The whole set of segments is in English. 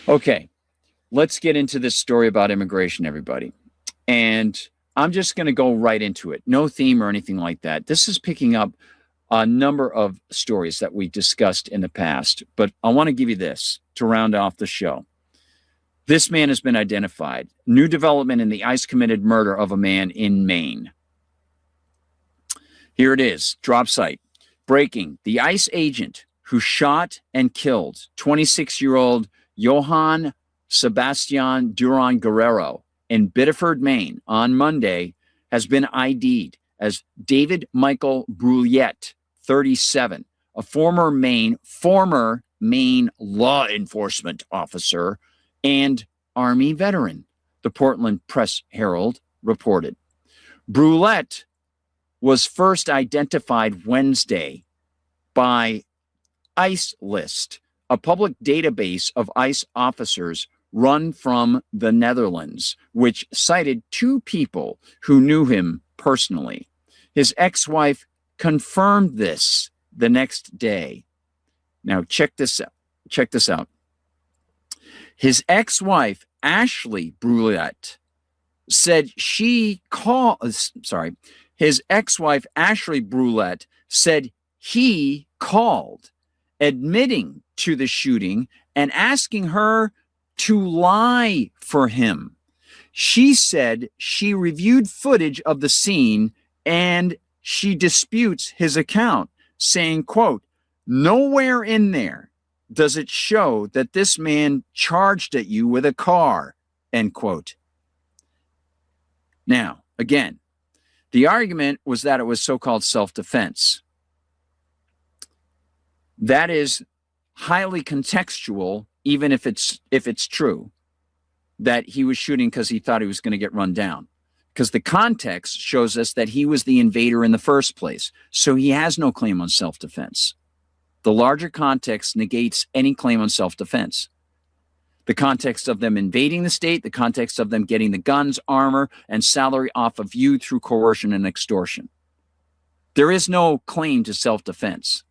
Okay, let's get into this story about immigration, everybody. And I'm just going to go right into it. No theme or anything like that. This is picking up a number of stories that we discussed in the past, but I want to give you this to round off the show. This man has been identified. New development in the ICE committed murder of a man in Maine. Here it is, drop site. Breaking, the ICE agent who shot and killed 26-year-old Johann Sebastian Duran Guerrero in Biddeford, Maine on Monday has been ID'd as David Michael Brulette, 37, a former Maine law enforcement officer and Army veteran, the Portland Press-Herald reported. Brulette was first identified Wednesday by ICE List, a public database of ICE officers run from the Netherlands, which cited two people who knew him personally. His ex-wife confirmed this the next day. Now, check this out. His ex-wife, Ashley Brulette, said his ex-wife, Ashley Brulette, said he called, admitting to the shooting and asking her to lie for him. She said she reviewed footage of the scene and she disputes his account, saying, quote, "Nowhere in there does it show that this man charged at you with a car," end quote. Now, again, the argument was that it was so-called self-defense. That is highly contextual, even if it's true that he was shooting because he thought he was going to get run down. Because the context shows us that he was the invader in the first place. So he has no claim on self-defense. The larger context negates any claim on self-defense. The context of them invading the state, the context of them getting the guns, armor, and salary off of you through coercion and extortion. There is no claim to self-defense.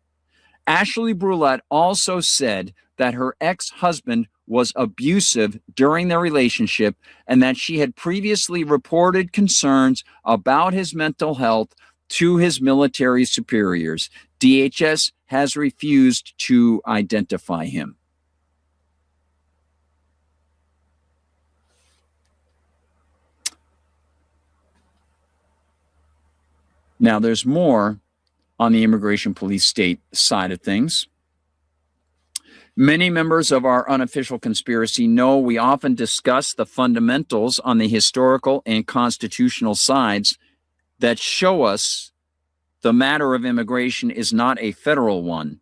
Ashley Brulette also said that her ex-husband was abusive during their relationship and that she had previously reported concerns about his mental health to his military superiors. DHS has refused to identify him. Now, there's more on the immigration police state side of things. Many members of our unofficial conspiracy know we often discuss the fundamentals on the historical and constitutional sides that show us the matter of immigration is not a federal one,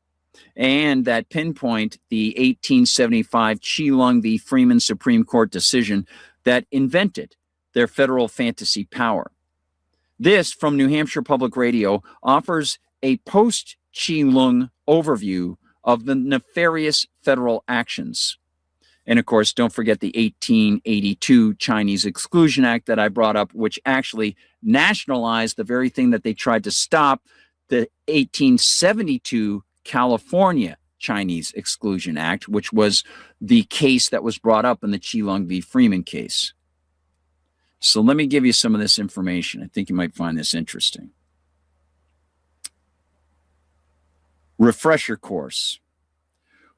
and that pinpoint the 1875 Cheelung v. Freeman Supreme Court decision that invented their federal fantasy power. This, from New Hampshire Public Radio, offers a post-Cheelung overview of the nefarious federal actions. And of course, don't forget the 1882 Chinese Exclusion Act that I brought up, which actually nationalized the very thing that they tried to stop, the 1872 California Chinese Exclusion Act, which was the case that was brought up in the Cheelung v. Freeman case. So let me give you some of this information. I think you might find this interesting. Refresher course.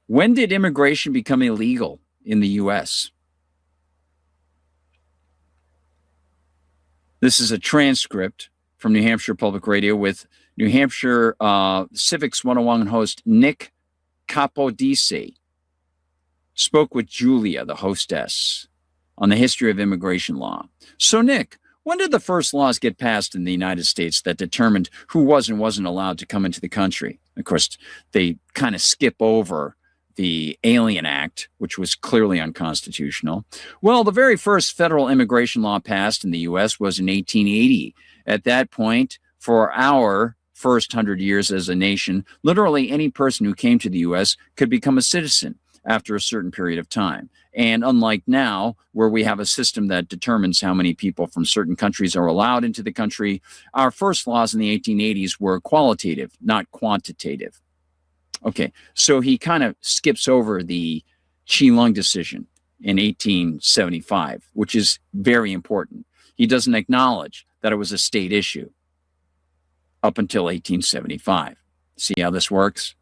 When did immigration become illegal in the U.S.? This is a transcript from New Hampshire Public Radio with New Hampshire Civics 101 host Nick Capodice. Spoke with Julia, the hostess, on the history of immigration law. So, Nick, when did the first laws get passed in the United States that determined who was and wasn't allowed to come into the country? Of course, they kind of skip over the Alien Act, which was clearly unconstitutional. Well, the very first federal immigration law passed in the U.S. was in 1880. At that point, for our first 100 years as a nation, literally any person who came to the U.S. could become a citizen after a certain period of time. And unlike now, where we have a system that determines how many people from certain countries are allowed into the country, our first laws in the 1880s were qualitative, not quantitative. Okay, so he kind of skips over the Qilong decision in 1875, which is very important. He doesn't acknowledge that it was a state issue up until 1875. See how this works?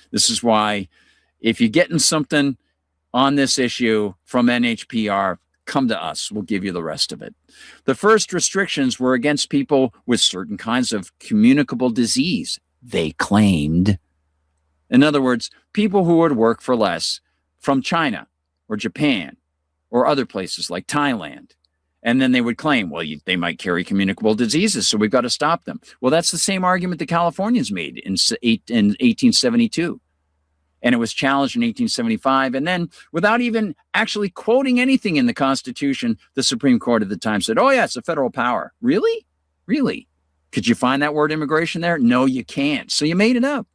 This is why if you're getting something on this issue from NHPR, come to us. We'll give you the rest of it. The first restrictions were against people with certain kinds of communicable disease, they claimed. In other words, people who would work for less from China or Japan or other places like Thailand. And then they would claim, well, they might carry communicable diseases, so we've got to stop them. Well, that's the same argument the Californians made in 1872. And it was challenged in 1875. And then, without even actually quoting anything in the Constitution, the Supreme Court at the time said, oh, yeah, it's a federal power. Really? Really? Could you find that word immigration there? No, you can't. So you made it up.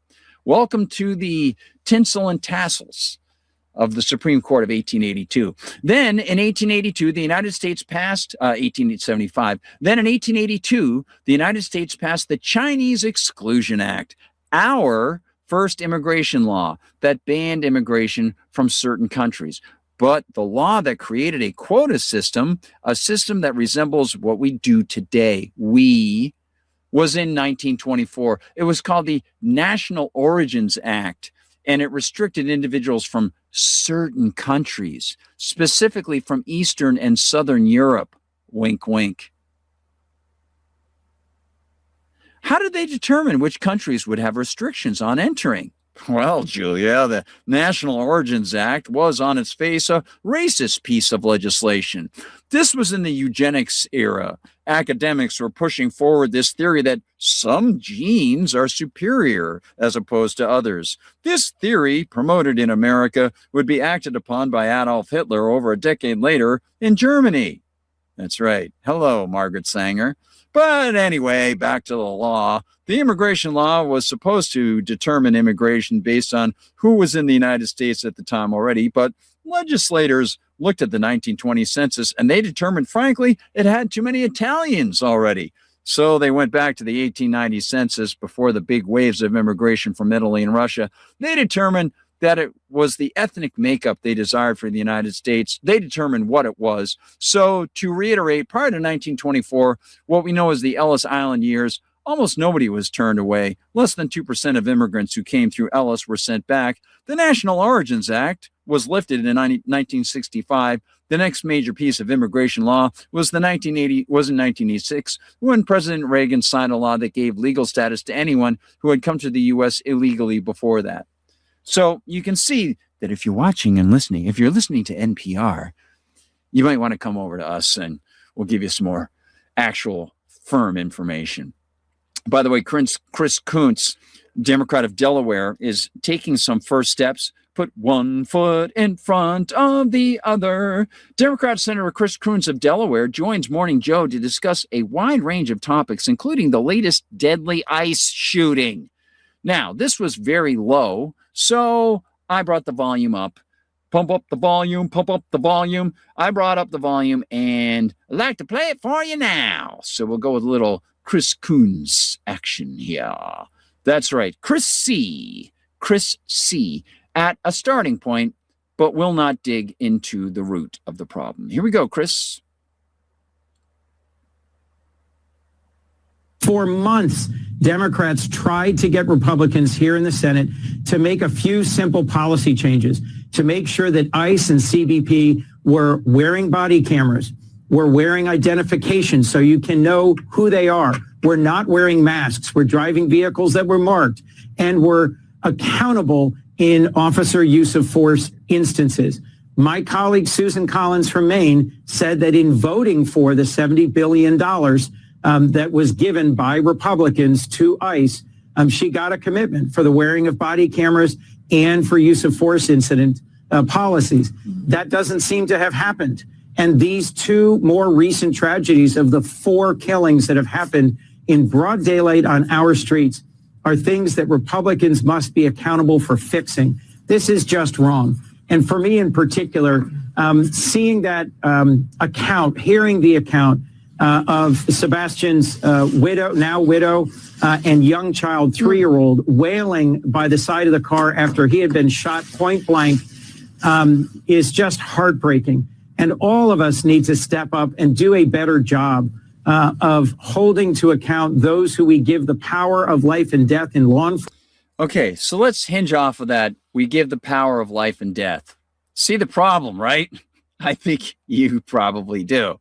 Welcome to the tinsel and tassels of the Supreme Court of 1882. Then in 1882, the United States passed 1875. Then in 1882, the United States passed the Chinese Exclusion Act, our first immigration law that banned immigration from certain countries. But the law that created a quota system, a system that resembles what we do today, was in 1924. It was called the National Origins Act, and it restricted individuals from certain countries, specifically from Eastern and Southern Europe. Wink, wink. How did they determine which countries would have restrictions on entering? Well, Julia, the National Origins Act was on its face a racist piece of legislation. This was in the eugenics era. Academics were pushing forward this theory that some genes are superior as opposed to others. This theory, promoted in America, would be acted upon by Adolf Hitler over a decade later in Germany. That's right. Hello, Margaret Sanger. But anyway, back to the law. The immigration law was supposed to determine immigration based on who was in the United States at the time already, but legislators looked at the 1920 census and they determined, frankly, it had too many Italians already. So they went back to the 1890 census before the big waves of immigration from Italy and Russia. They determined that it was the ethnic makeup they desired for the United States. They determined what it was. So to reiterate, prior to 1924, what we know as the Ellis Island years, almost nobody was turned away. Less than 2% of immigrants who came through Ellis were sent back. The National Origins Act was lifted in 1965. The next major piece of immigration law was in 1986, when President Reagan signed a law that gave legal status to anyone who had come to the U.S. illegally before that. So you can see that if you're watching and listening, if you're listening to NPR, you might want to come over to us and we'll give you some more actual firm information. By the way, Chris Coons, Democrat of Delaware, is taking some first steps. Put one foot in front of the other. Democrat Senator Chris Coons of Delaware joins Morning Joe to discuss a wide range of topics, including the latest deadly ICE shooting. Now, this was very low, so I brought the volume up. Pump up the volume, pump up the volume. I brought up the volume, and I'd like to play it for you now. So we'll go with a little Chris Coons action here. That's right, Chris C. At a starting point, but will not dig into the root of the problem. Here we go, Chris. For months, Democrats tried to get Republicans here in the Senate to make a few simple policy changes to make sure that ICE and CBP were wearing body cameras, were wearing identification so you can know who they are. We're not wearing masks. We're driving vehicles that were marked, and we're accountable in officer use of force instances. My colleague Susan Collins from Maine said that in voting for the $70 billion that was given by Republicans to ICE, she got a commitment for the wearing of body cameras and for use of force incident policies. That doesn't seem to have happened. And these two more recent tragedies of the 4 killings that have happened in broad daylight on our streets are things that Republicans must be accountable for fixing. This is just wrong. And for me in particular, seeing that account, hearing the account of Sebastian's widow, and young child, 3-year-old, wailing by the side of the car after he had been shot point blank, is just heartbreaking. And all of us need to step up and do a better job of holding to account those who we give the power of life and death in law enforcement. Okay, so let's hinge off of that. We give the power of life and death. See the problem, right? I think you probably do.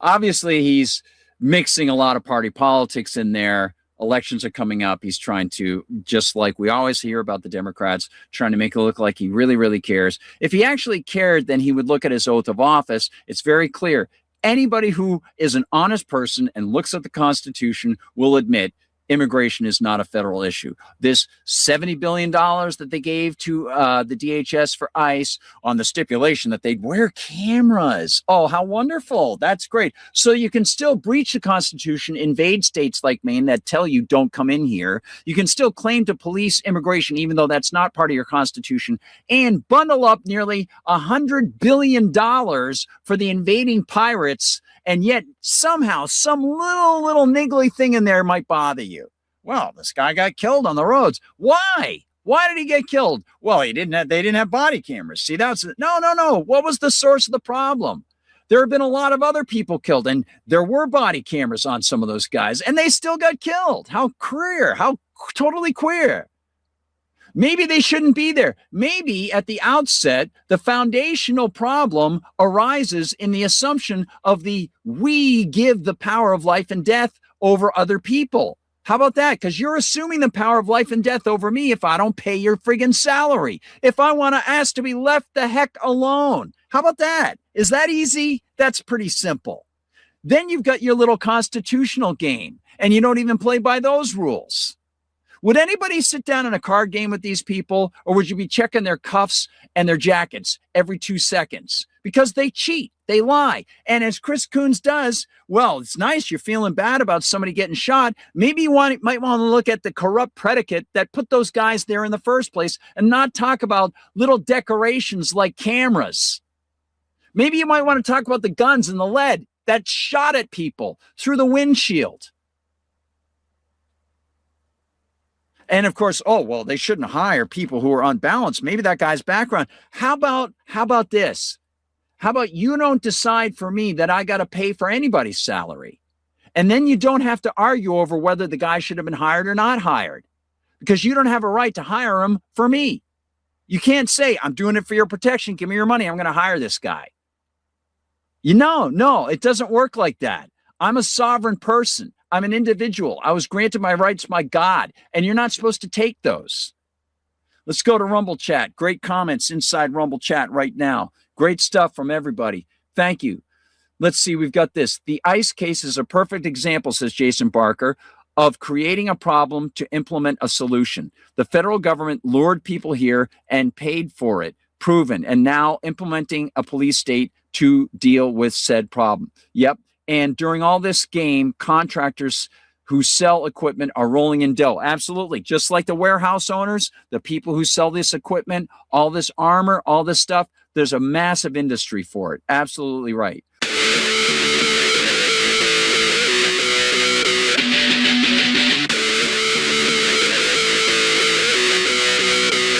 Obviously, he's mixing a lot of party politics in there. Elections are coming up. He's trying to, just like we always hear about the Democrats, trying to make it look like he really, really cares. If he actually cared, then he would look at his oath of office. It's very clear. Anybody who is an honest person and looks at the Constitution will admit immigration is not a federal issue. This $70 billion that they gave to the DHS for ICE on the stipulation that they'd wear cameras. Oh, how wonderful. That's great. So you can still breach the Constitution, invade states like Maine that tell you don't come in here. You can still claim to police immigration, even though that's not part of your Constitution, and bundle up nearly $100 billion for the invading pirates. And yet somehow some little niggly thing in there might bother you. Well, this guy got killed on the roads. Why? Why did he get killed? Well, they didn't have body cameras. See, no. What was the source of the problem? There have been a lot of other people killed, and there were body cameras on some of those guys, and they still got killed. How queer, how totally queer. Maybe they shouldn't be there. Maybe at the outset, the foundational problem arises in the assumption of we give the power of life and death over other people. How about that? Because you're assuming the power of life and death over me if I don't pay your friggin' salary. If I want to ask to be left the heck alone. How about that? Is that easy? That's pretty simple. Then you've got your little constitutional game, and you don't even play by those rules. Would anybody sit down in a card game with these people, or would you be checking their cuffs and their jackets every 2 seconds? Because they cheat, they lie. And as Chris Coons does, well, it's nice you're feeling bad about somebody getting shot. Maybe you might want to look at the corrupt predicate that put those guys there in the first place and not talk about little decorations like cameras. Maybe you might want to talk about the guns and the lead that shot at people through the windshield. And of course, they shouldn't hire people who are unbalanced. Maybe that guy's background. How about this? How about you don't decide for me that I got to pay for anybody's salary? And then you don't have to argue over whether the guy should have been hired or not hired, because you don't have a right to hire him for me. You can't say, I'm doing it for your protection. Give me your money. I'm going to hire this guy. No, it doesn't work like that. I'm a sovereign person. I'm an individual. I was granted my rights by God, and you're not supposed to take those. Let's go to Rumble Chat. Great comments inside Rumble Chat right now. Great stuff from everybody. Thank you. Let's see. We've got this. The ICE case is a perfect example, says Jason Barker, of creating a problem to implement a solution. The federal government lured people here and paid for it. Proven. And now implementing a police state to deal with said problem. Yep. And during all this game, contractors who sell equipment are rolling in dough. Absolutely. Just like the warehouse owners, the people who sell this equipment, all this armor, all this stuff, there's a massive industry for it. Absolutely right.